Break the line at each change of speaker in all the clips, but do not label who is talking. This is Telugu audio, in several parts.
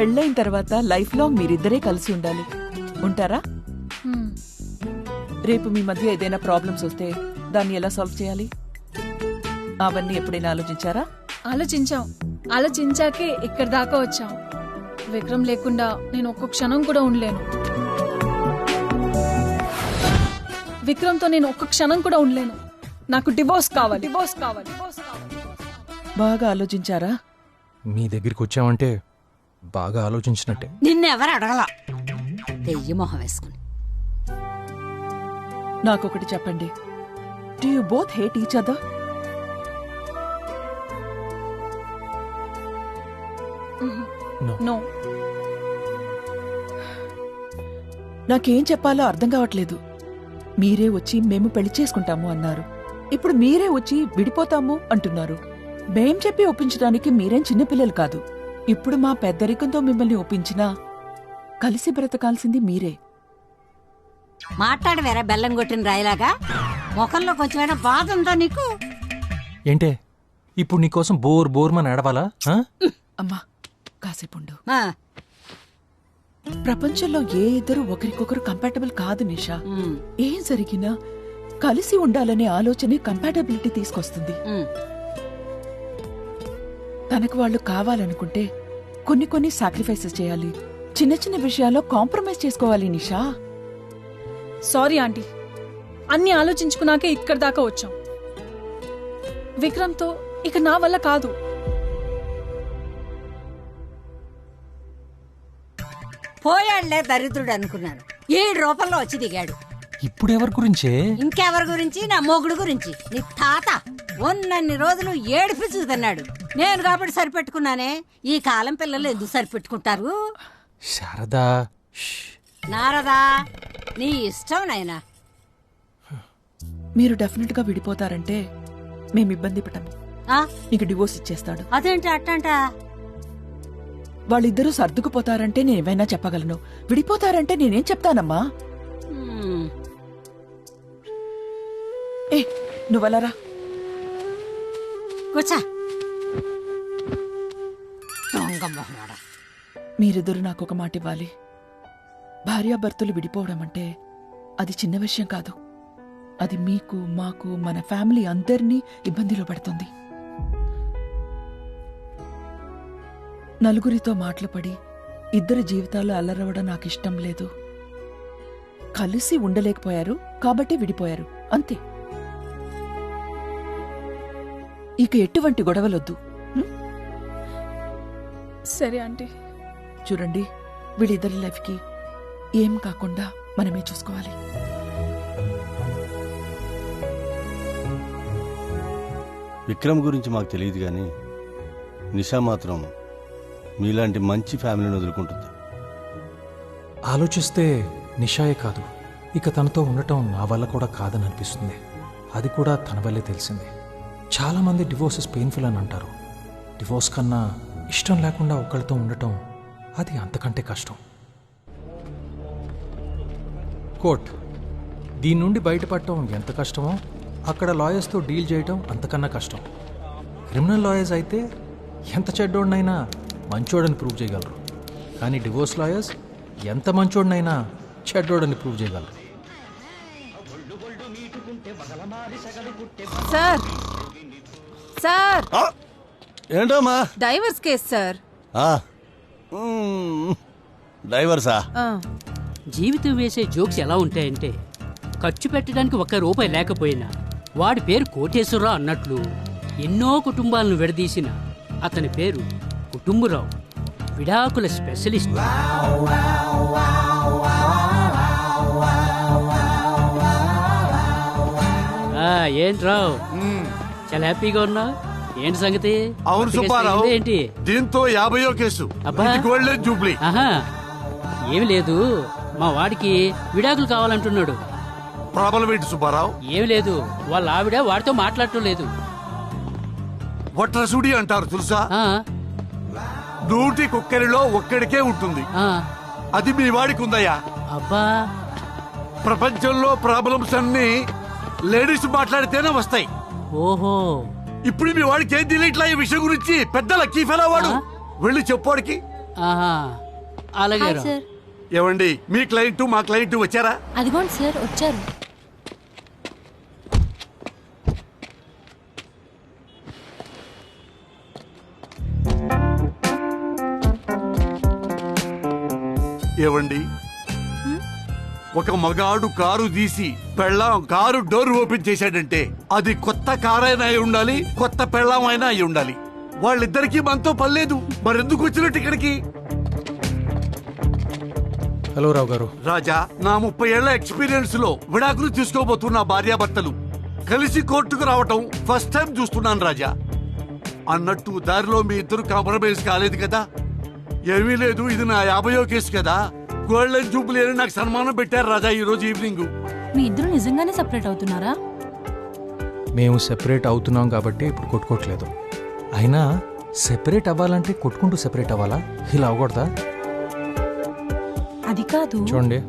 పెళ్ళైన తర్వాత లైఫ్ లాంగ్ మీరిద్దరే కలిసి ఉండాలి. ఉంటారా? రేపు మీ మధ్య ఏదైనా ప్రాబ్లమ్స్ వస్తే దాన్ని ఎలా సాల్వ్ చేయాలి? అవన్నీ ఎప్పుడైనా ఆలోచించారా?
ఆలోచించాకే ఇక్కడి దాకా వచ్చాం. విక్రమ్ లేకుండా నేను ఒక్క క్షణం కూడా ఉండలేను. విక్రమ్తో నేను ఒక్క క్షణం కూడా ఉండలేను. నాకు డివోర్స్ కావాలి.
బాగా ఆలోచించారా?
మీ దగ్గరికి వచ్చామంటే బాగా ఆలోచించినట్టే.
నిన్నెవరు అడగల, దెయ్య మొహం వేసుకుని.
నాకొకటి చెప్పండి, do you both hate each other?
No.
నాకేం చెప్పాలో అర్థం కావట్లేదు. మీరే వచ్చి మేము పెళ్లి చేసుకుంటాము అన్నారు, ఇప్పుడు మీరే వచ్చి విడిపోతాము అంటున్నారు. మేం చెప్పి ఒప్పించడానికి మీరేం చిన్నపిల్లలు కాదు. ఇప్పుడు మా పెద్దరికంతో మిమ్మల్ని ఒప్పించినా కలిసి బ్రతకాల్సింది మీరే.
మాట్లాడు వేరే బెల్లం కొట్టిన రాయిలాగా. ముఖంలో కొంచెమైనా బాధ ఉందా నీకు?
ఏంటే ఇప్పుడు నీకోసం బోర్మని ఏడవాలా?
అమ్మా కాసేపుండు. ప్రపంచంలో ఏ ఇద్దరు ఒకరికొకరు కంపాటబుల్ కాదు నిషా. ఏం జరిగినా కలిసి ఉండాలనే ఆలోచనే కంపాటబిలిటీ తీసుకొస్తుంది. తనకు వాళ్ళు కావాలనుకుంటే కొన్ని సాక్రిఫైసెస్ చేయాలి. చిన్న చిన్న విషయాల్లో కాంప్రమైజ్ చేసుకోవాలి నిషా.
సారీ ఆంటీ, అన్ని ఆలోచించుకున్నాకే ఇక్కడి దాకా వచ్చాం. విక్రమ్తో ఇక నా వల్ల కాదు.
పోయాళ్లే దరిద్రుడు అనుకున్నాను, 7 రూపాయల్లో వచ్చి దిగాడు.
ఇప్పుడు ఎవరి గురించే?
ఇంకెవరి గురించి? నా మొగుడు గురించి. నీ తాత ఉన్నన్ని రోజులు ఏడిపి చూదన్నాడు. నేను కాబట్టి సరిపెట్టుకున్నానే. ఈ కాలం పిల్లలు ఎందుకు సరిపెట్టుకుంటారు?
శారదా,
నారదా, నీ ఇష్టం నాయనా.
మీరు డెఫినెట్ గా విడిపోతారంటే మేము ఇబ్బంది పడము. నీకు డివోర్స్ ఇచ్చేస్తాడు.
అదేంటి అట్టంట?
వాళ్ళిద్దరూ సర్దుకుపోతారంటే నేనేమైనా చెప్పగలను. విడిపోతారంటే నేనేం చెప్తానమ్మా? ఏ నువ్వలరా
కూర్చో.
మీరిద్దరూ నాకొక మాట ఇవ్వాలి. భార్యాభర్తలు విడిపోవడం అంటే అది చిన్న విషయం కాదు. అది మీకు, మాకు, మన ఫ్యామిలీ అందరినీ ఇబ్బందిలో పెడుతుంది. నలుగురితో మాటలు పడి ఇద్దరి జీవితాలు అల్లరవడం నాకిష్టం లేదు. కలిసి ఉండలేకపోయారు కాబట్టి విడిపోయారు, అంతే. ఇక ఎటువంటి గొడవలొద్దు.
సరే ఆంటీ.
చూడండి, వీళ్ళిద్దరి లైఫ్కి ఏం కాకుండా మనమే చూసుకోవాలి.
విక్రమ్ గురించి మాకు తెలియదు కానీ నిషా మాత్రం మీలాంటి మంచి ఫ్యామిలీని వదులుకుంటుంది.
ఆలోచిస్తే నిషాయే కాదు, ఇక తనతో ఉండటం నా వల్ల కూడా కాదని అనిపిస్తుంది. అది కూడా తన వల్లే తెలిసింది. చాలామంది డివోర్సెస్ పెయిన్ఫుల్ అని అంటారు. డివోర్స్ కన్నా ఇష్టం లేకుండా ఒకళ్ళతో ఉండటం అది అంతకంటే కష్టం. కోర్ట్, దీని నుండి బయటపడటం ఎంత కష్టమో అక్కడ లాయర్స్తో డీల్ చేయటం అంతకన్నా కష్టం. క్రిమినల్ లాయర్స్ అయితే ఎంత చెడ్డోడినైనా మంచోడని ప్రూవ్ చేయగలరు, కానీ డివోర్స్ లాయర్స్ ఎంత మంచోడినైనా చెడ్డోడని ప్రూవ్ చేయగలరు.
సార్ సార్,
ఏంటమ్మా?
Divorce case sir.
డైవర్సా?
జీవితం వేసే జోక్స్ ఎలా ఉంటాయంటే, ఖర్చు పెట్టడానికి ₹1 లేకపోయినా వాడి పేరు కోటేశ్వరరావు అన్నట్లు ఎన్నో కుటుంబాలను విడదీసిన అతని పేరు కుటుంబరావు, విడాకుల స్పెషలిస్ట్. ఏంట్రావు, చాలా హ్యాపీగా ఉన్నావు? ఏంటి సంగతి?
అవును సుబ్బారావు,
ఏంటి
దీంతో 50వ కేసు. Golden Jubilee.
ఏమి లేదు, మా వాడికి విడాకులు కావాలంటున్నాడు.
ప్రాబ్లం ఏంటి సుబ్బారావు?
ఏమి లేదు, వాళ్ళ ఆవిడ వాడితో మాట్లాడటం లేదు.
వట్రసుడి అంటారు తెలుసా? 100 కుక్కరిలో ఒక్కడికే ఉంటుంది. అది మీ వాడికి ఉందయ్యా.
అబ్బా,
ప్రపంచంలో ప్రాబ్లమ్స్ అన్ని లేడీస్ మాట్లాడితేనే వస్తాయి.
ఓహో,
ఇప్పుడు మీ వాడికి ఏం తెలియట్లా ఈ విషయం గురించి? పెద్ద లక్కీ ఫెలో వాడు. వెళ్ళి చెప్పాడికి.
ఆహా అలాగే రా.
సార్
ఏమండి మీ క్లయింట్ మా క్లయింట్ వచ్చారా?
అదిగోండి సార్ వచ్చారు.
ఏవండి ఒక మగాడు కారు తీసి పెళ్ళాం కారు డోర్ ఓపెన్ చేశాడంటే అది కొత్త కారైనా అయి ఉండాలి, కొత్త పెళ్ళాం అయినా అయి ఉండాలి. వాళ్ళిద్దరికీ మనతో పర్లేదు, మరెందుకు వచ్చినట్టు ఇక్కడికి?
హలో రావు గారు.
రాజా, నా 30 ఏళ్ల ఎక్స్పీరియన్స్ లో విడాకులు తీసుకోబోతున్న భార్యాభర్తలు కలిసి కోర్టుకు రావటం ఫస్ట్ టైం చూస్తున్నాను రాజా. అన్నట్టు దారిలో మీ ఇద్దరు కాంప్రమైజ్ కాలేదు కదా? ఏమీ లేదు, ఇది నా 50వ కేసు కదా. గోల్డెన్ జూబ్లీ అని నాకు సన్మానం పెట్టారు రాజా ఈ రోజు ఈవినింగ్.
మీ ఇద్దరు నిజంగానే సెపరేట్ అవుతున్నారా?
మేము సెపరేట్ అవుతున్నాం కాబట్టి ఇప్పుడు కొట్టుకోవట్లేదు. అయినా సెపరేట్ అవ్వాలంటే కొట్టుకుంటూ సెపరేట్ అవ్వాలా? ఇలా అవ్వకూడదా?
అది కాదు.
చూడండి,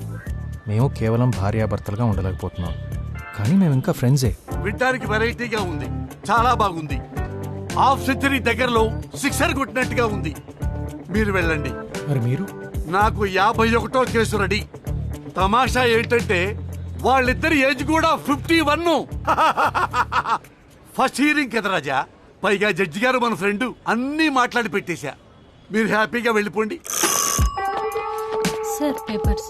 మేము కేవలం భార్యాభర్తలుగా ఉండలేకపోతున్నాం, కానీ మేము ఇంకా ఫ్రెండ్సే.
వినడానికి వెరైటీగా ఉంది, చాలా బాగుంది. హాఫ్ సెంచరీ దగ్గరలో సిక్సర్ కొట్టినట్టుగా ఉంది. మీరు వెళ్ళండి.
మరి మీరు?
నాకు 51వ కేసు రెడీ. తమాషా ఏంటంటే వాళ్ళిద్దరి ఏజ్ కూడా 51. ఫస్ట్ హియరింగ్ కదా రాజా, పైగా జడ్జి గారు మన ఫ్రెండ్, అన్నీ మాట్లాడి పెట్టేశా. మీరు హ్యాపీగా వెళ్ళిపోండి.
Sir papers.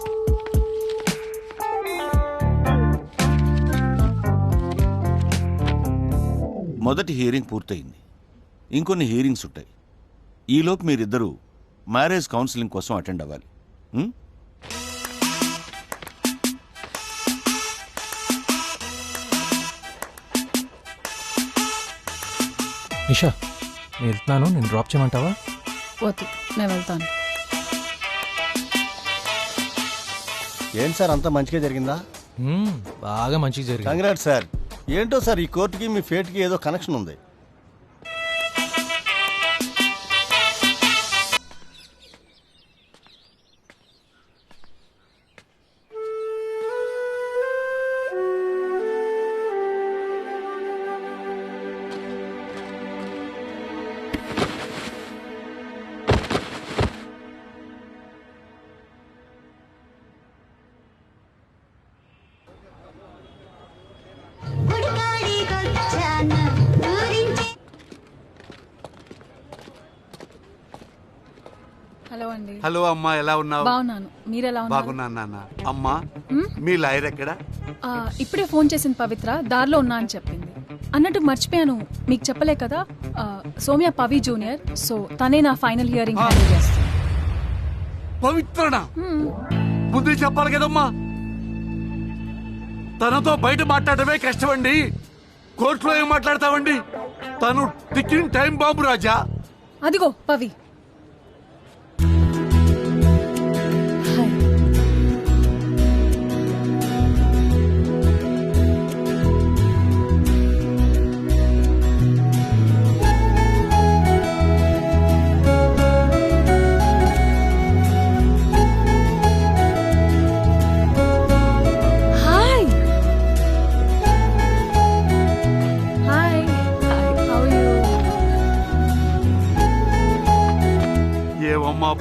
మొదటి హియరింగ్ పూర్తయింది, ఇంకొన్ని హియరింగ్స్ ఉంటాయి. ఈలోపు మీరిద్దరూ మ్యారేజ్ కౌన్సిలింగ్ కోసం అటెండ్ అవ్వాలి.
నిషా, నేను వెళ్తున్నాను, నేను డ్రాప్ చేయమంటావా?
వద్దు, నేను వెళ్తాను.
ఏంటి సార్, అంతా మంచిగా జరిగిందా?
బాగా మంచిగా జరిగింది.
Congrats sir. ఏంటో సార్, ఈ కోర్టుకి మీ ఫేట్కి ఏదో కనెక్షన్ ఉంది.
హలో అండి.
హలో అమ్మా, ఎలా ఉన్నావు?
బాగున్నాను, మీరెలా ఉన్నారు?
బాగున్నాను నాన్న. అమ్మా, మీ లాయర్ ఎక్కడ?
ఇప్పుడే ఫోన్ చేసింది పవిత్ర, దారిలో ఉన్నా అని చెప్పింది. అన్నట్టు మర్చిపోయాను, మీకు చెప్పలే కదా, సోమ్య పవి జూనియర్, సో తనే నా ఫైనల్ హియరింగ్ హ్యాండిల్ చేస్తుంది.
పవిత్రనా? ముందే చెప్పాలి కదమ్మా. తనతో బయట మాట్లాడటమే కష్టమండి, కోర్టులో ఏం మాట్లాడతామండి? తను టికింగ్ టైం బాంబు రాజా.
అదిగో పవి.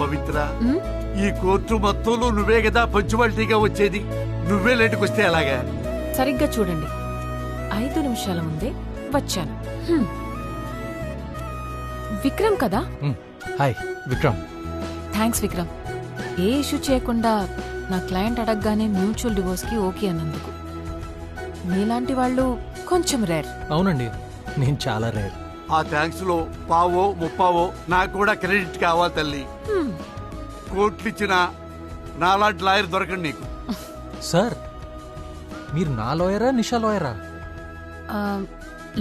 పవిత్ర, ఈ కోర్టు మొత్తంలో నువ్వే కదా పంచువాలిటీగా వచ్చేది. నువ్వే లేటుకు వస్తే అలాగా?
సరిగ్గా చూడండి, 5 నిమిషాల ముందే వచ్చాను. విక్రమ్ కదా?
హాయ్ విక్రమ్.
థ్యాంక్స్ విక్రమ్. ఏ ఇష్యూ చేయకుండా నా క్లయింట్ అడగగానే మ్యూచువల్ డివోర్స్ కి ఓకే అన్నందుకు. మీలాంటి వాళ్ళు కొంచెం రేర్.
అవునండి, నేను చాలా రేర్.
ఆ థ్యాంక్స్ లో పావో ముప్పావో నాకు కూడా క్రెడిట్ కావాలి తల్లి. కోర్టులు ఇచ్చిన నాలాంటి లాయర్ దొరకండి నీకు.
సార్, మీరు నా లాయరా నిషా లాయరా?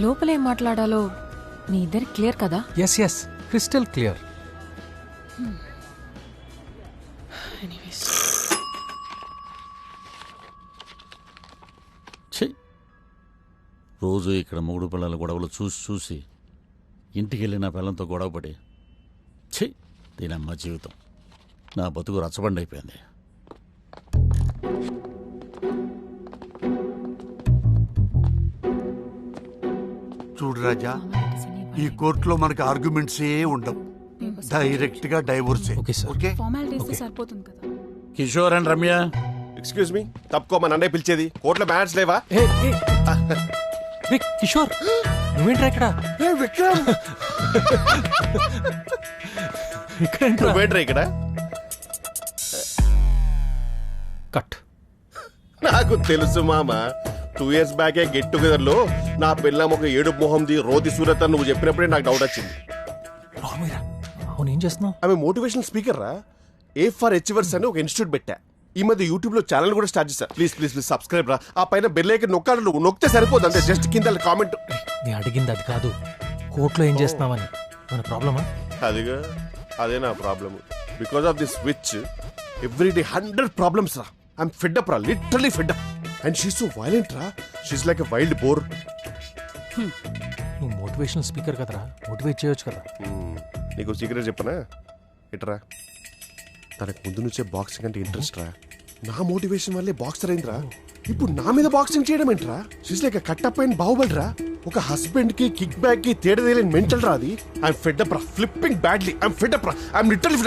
లోపలేం మాట్లాడాలో మీ ఇద్దరి క్లియర్ కదా?
Yes yes, crystal clear.
రోజు ఇక్కడ మూడు పిల్లల గొడవలు చూసి చూసి ఇంటికి వెళ్ళి నా పిల్లలతో గొడవపడి దీనమ్మ జీవితం, నా బతుకు రచ్చబండి అయిపోయింది.
చూడు రాజా, ఈ కోర్టులో మనకు ఆర్గ్యుమెంట్స్ ఉండవు. డైరెక్ట్ గా divorce.
Okay sir.
Okay
formalities సరిపోతుంది కదా.
Kishore and Ramya,
excuse me, తప్పుకో మా నన్నే పిలిచేది. కోర్టులో మ్యాచ్ లేవా?
కిషోర్ నువ్వేంట్రా ఇక్కడ?
విక్రమ్ నువ్వేంట్రా ఇక్కడ?
కట్.
నాకు తెలుసు మామ, 2 years బ్యాకే గెట్ టుగెదర్ లో నా పిల్లం ఒక ఏడు మొహంది రోది సూరత్ అని నువ్వు చెప్పినప్పుడే నాకు డౌట్ వచ్చింది.
అవును, ఏం చేస్తున్నావు?
ఆమె మోటివేషనల్ స్పీకర్ రా. ఏ ఫర్ అచీవర్స్ అని ఒక ఇన్స్టిట్యూట్ పెట్టా. ఈ మధ్య యూట్యూబ్ లో ఛానల్ కూడా స్టార్ట్ చేశా. ప్లీజ్ ప్లీజ్ ప్లీజ్ సబ్స్క్రైబ్ రా. ఆ పైన బెల్ ఐకాన్ నొక్కాలి. నువ్వు నొక్కితే సరిపోదు అంతే. జస్ట్ కింద కామెంట్.
నేను అడిగింది అది కాదు, కోర్టులో ఏం చేస్తున్నావని. మన ప్రాబ్లమా?
అదిగా అదే నా problem. Because of this witch every day 100 problems రా. ఐఎమ్ ఫెడ్ అప్ రా, literally fed up. And she so violent రా. She's like a wild boar.
నువ్వు మోటివేషనల్ స్పీకర్ కదరా, మోటివేట్ చేయొచ్చు కదా.
నీకు సీక్రెట్ చెప్పనా? ఇట్రా, తనకు ముందు నుంచే బాక్సింగ్ అంటే ఇంట్రెస్ట్ రా. నా మోటివేషన్ వల్లే బాక్సర్ అయిందిరా. ఇప్పుడు నా మీద బాక్సింగ్ చేయడం ఏంట్రా? షీస్ లైక్ కట్టప్ అయిన బాహుబలి రా. ఒక హస్బెండ్ కి కిక్ బ్యాక్ కి తేడా తెలియని మెంటల్ రా అది. ఐఎమ్ ఫెడ్ అప్ రా, flipping badly. I'm fed up రా. ఐఎమ్ లిటరలీ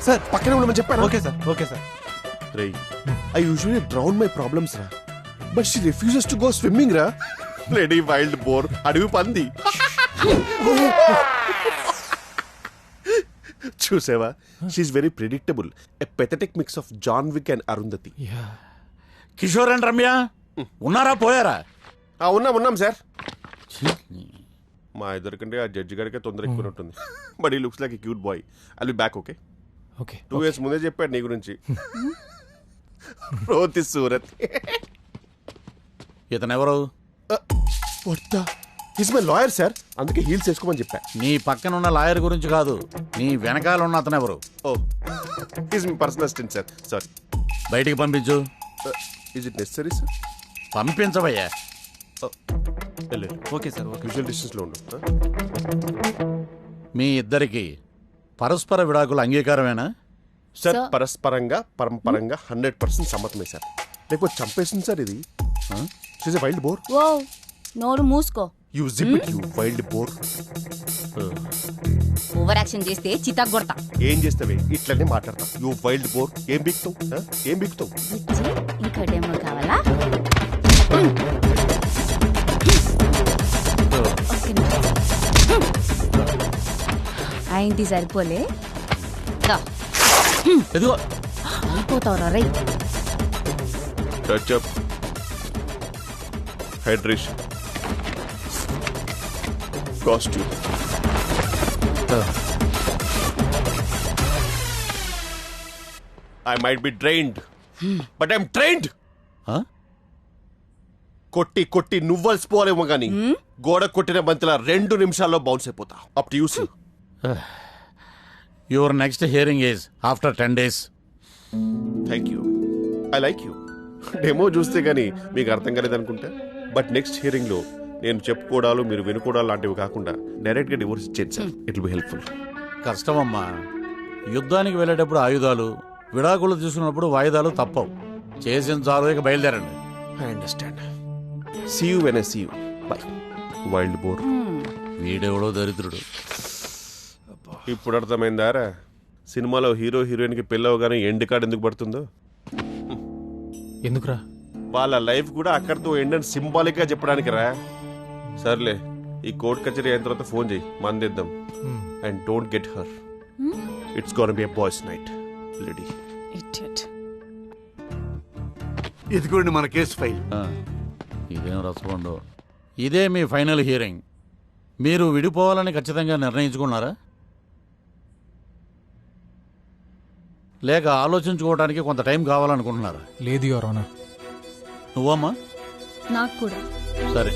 సార్ పక్కనే ఉండమని చెప్పాను. Okay sir, okay sir. రేయ్, I usually drown my problems రా, but she refuses to go swimming రా. లేడీ వైల్డ్ బోర్, అడవి పంది. చూసావా? She's very predictable. A pathetic mix of John Wick and Arundhati.
Kishore and Ramya ఉన్నారా పోయారా?
ఉన్నాం సార్. మా ఇద్దరికంటే ఆ జడ్జి గారికి తొందర ఎక్కువ ఉంటుంది. బట్ ఈ looks like a cute boy. I will be back. Okay
okay.
2 years ముందే చెప్పాడు నీ గురించి. రోతి సూరత్.
ఇతను ఎవరు?
హిస్ మై లాయర్ సార్, అందుకే హీల్స్ వేసుకోమని చెప్పా.
నీ పక్కన ఉన్న లాయర్ గురించి కాదు, నీ వెనకాల ఉన్న అతను ఎవరు?
Oh, he's my personal assistant sir. Sorry.
బయటికి పంపించు.
Is it necessary sir?
పంపించవయ్యా.
Okay sir. యూజువల్ డిస్టెన్స్ లో ఉండు.
మీ ఇద్దరికి పరస్పర విడాకుల అంగీకారమేనా?
Sir పరస్పరంగా పరంపరంగా 100% సమ్మతమే sir. లేకపోతే చంపేసింది సార్ ఇది. She's a wild boar.
Oh నోరు మూసుకో.
You zip it, you wild boar.
Over action చేస్తే చితక్ కొడతా.
ఏం చేస్తావే? ఇట్లనే మాట్లాడతాం. You wild boar. ఏం బిక్తావు? ఏం బిక్తావు?
ఇంకా డెమో కావాలా? అయింది సరిపోలే.
ఎదుగో
అయిపోతావురా రై.
Touch up, hydration, costume. I might be drained, but I'm trained. కొట్టి కొట్టి నువ్వలసిపోవాలేమో గానీ గోడ కొట్టిన బంతిలా 2 నిమిషాల్లో బౌన్స్ అయిపోతా. Up to you see.
Your next hearing is after 10 days.
Thank you. I like you. Demo చూస్తే గానీ మీకు అర్థం కాలేదనుకుంటా. బట్ నెక్స్ట్ హియరింగ్ లో నేను చెప్పుకోవడాలు మీరు వినుకోవడాలు లాంటివి కాకుండా డైరెక్ట్ గా డివోర్స్ ఇచ్చేది sir. It will be helpful.
కష్టమమ్మా. యుద్ధానికి వెళ్ళేటప్పుడు ఆయుధాలు, విడాకులు తీసుకున్నప్పుడు వాయిదాలు తప్పవు. చేసిన చాలు, ఇక బయలుదేరండి.
I understand. See you when I see you. Bye. Wild boar.
వీడెవడో దరిద్రుడు.
ఇప్పుడు అర్థమైందారా సినిమాలో హీరో హీరోయిన్ కి పెళ్ళవగానే ఎండ్ కార్డ్ ఎందుకు పడుతుందో?
ఎందుకురా?
వాళ్ళ లైఫ్ కూడా అక్కడితో ఎండ్ అని సింబాలిక్ గా చెప్పడానికి రా. సర్లే, ఈ కోర్ట్ కచేరీ అయిన తర్వాత ఫోన్ చేయి, మందిద్దాం. And don't get her. It's gonna be a boys night. Lady
idiot.
ఇదిగోండి మన కేసు ఫైల్.
ఇదేం రసపండు. ఇదే మీ ఫైనల్ హియరింగ్. మీరు విడిపోవాలని ఖచ్చితంగా నిర్ణయించుకున్నారా, లేక ఆలోచించుకోవడానికి కొంత టైం కావాలనుకుంటున్నారా?
లేదు యువర్ ఆనర్.
నువ్వమ్మా?
నాకు కూడా.
సరే,